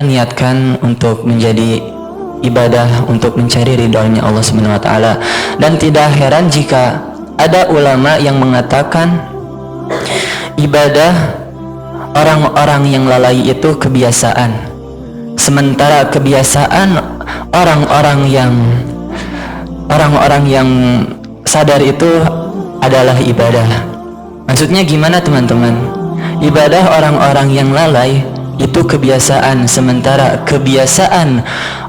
niatkan untuk menjadi ibadah untuk mencari ridhonya Allah Subhanahu wa taala. Dan tidak heran jika ada ulama yang mengatakan ibadah orang-orang yang lalai itu kebiasaan, sementara kebiasaan orang-orang yang sadar itu adalah ibadah. Maksudnya gimana teman-teman? Ibadah orang-orang yang lalai itu kebiasaan, sementara kebiasaan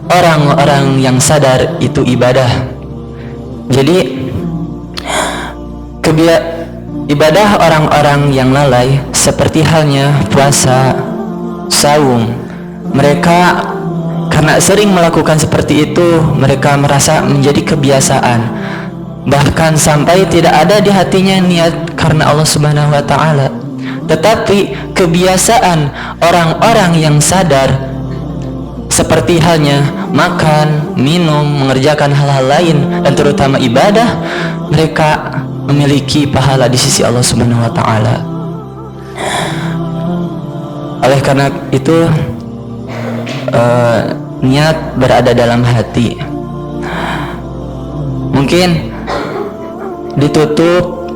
orang-orang yang sadar itu ibadah. Jadi ibadah orang-orang yang lalai seperti halnya puasa, saum. Mereka karena sering melakukan seperti itu, mereka merasa menjadi kebiasaan. Bahkan sampai tidak ada di hatinya niat karena Allah Subhanahu wa taala. Tetapi kebiasaan orang-orang yang sadar seperti halnya makan, minum, mengerjakan hal-hal lain dan terutama ibadah, mereka memiliki pahala di sisi Allah Subhanahu wa taala. Oleh karena itu niat berada dalam hati. Mungkin ditutup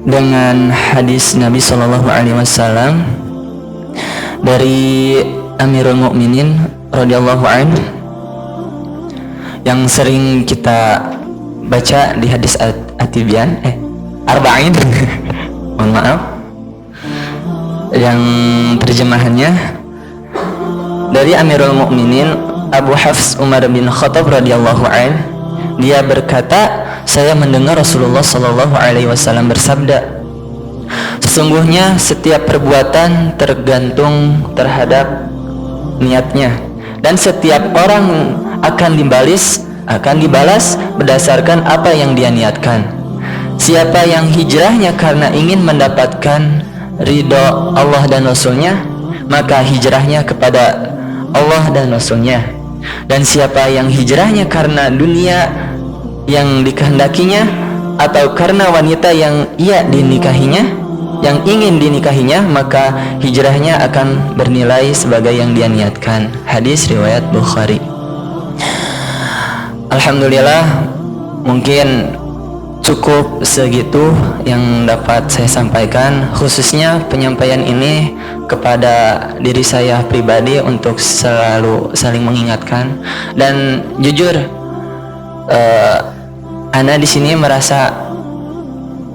dengan hadis Nabi Shallallahu Alaihi Wasallam dari Amirul Mukminin radhiyallahu anhu yang sering kita baca di hadis At-Tibyan Arba'in mohon maaf, yang terjemahannya dari Amirul Mukminin Abu Hafs Umar bin Khattab radhiyallahu anhu. Dia berkata, saya mendengar Rasulullah Shallallahu Alaihi Wasallam bersabda, sesungguhnya setiap perbuatan tergantung terhadap niatnya, dan setiap orang akan dibalas berdasarkan apa yang dia niatkan. Siapa yang hijrahnya karena ingin mendapatkan ridho Allah dan Rasulnya, maka hijrahnya kepada Allah dan Rasulnya. Dan siapa yang hijrahnya karena dunia yang dikehendakinya atau karena wanita yang ingin dinikahinya, maka hijrahnya akan bernilai sebagai yang dia niatkan. Hadis riwayat Bukhari. Alhamdulillah, mungkin cukup segitu yang dapat saya sampaikan, khususnya penyampaian ini kepada diri saya pribadi untuk selalu saling mengingatkan. Dan jujur, ana di sini merasa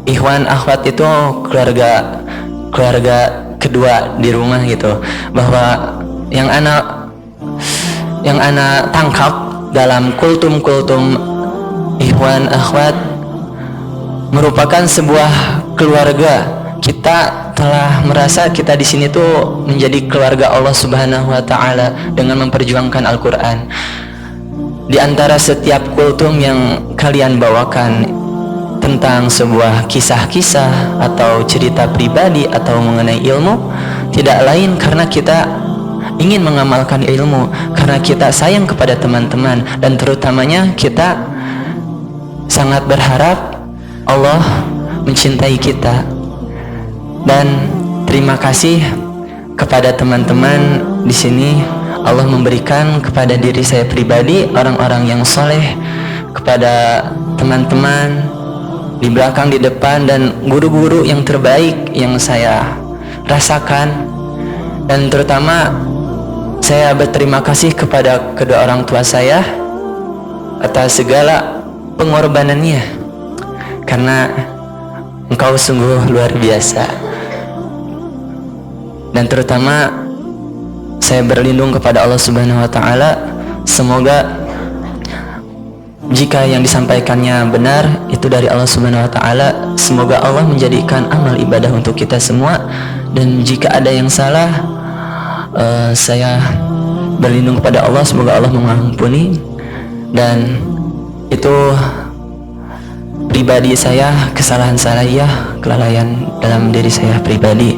ikhwan akhwat itu keluarga kedua di rumah gitu, bahwa yang ana tangkap dalam kultum ikhwan akhwat merupakan sebuah keluarga. Kita telah merasa kita di sini tuh menjadi keluarga Allah Subhanahu wa taala dengan memperjuangkan Al-Qur'an. Di antara setiap kultum yang kalian bawakan tentang sebuah kisah-kisah atau cerita pribadi atau mengenai ilmu, tidak lain karena kita ingin mengamalkan ilmu, karena kita sayang kepada teman-teman, dan terutamanya kita sangat berharap Allah mencintai kita. Dan terima kasih kepada teman-teman di sini. Allah memberikan kepada diri saya pribadi orang-orang yang soleh, kepada teman-teman di belakang, di depan, dan guru-guru yang terbaik yang saya rasakan. Dan terutama saya berterima kasih kepada kedua orang tua saya atas segala pengorbanannya, karena engkau sungguh luar biasa. Dan terutama saya berlindung kepada Allah Subhanahu wa taala, semoga jika yang disampaikannya benar itu dari Allah Subhanahu wa taala, semoga Allah menjadikan amal ibadah untuk kita semua. Dan jika ada yang salah, saya berlindung kepada Allah, semoga Allah mengampuni. Dan itu pribadi saya, kesalahan saya, kelalaian dalam diri saya pribadi.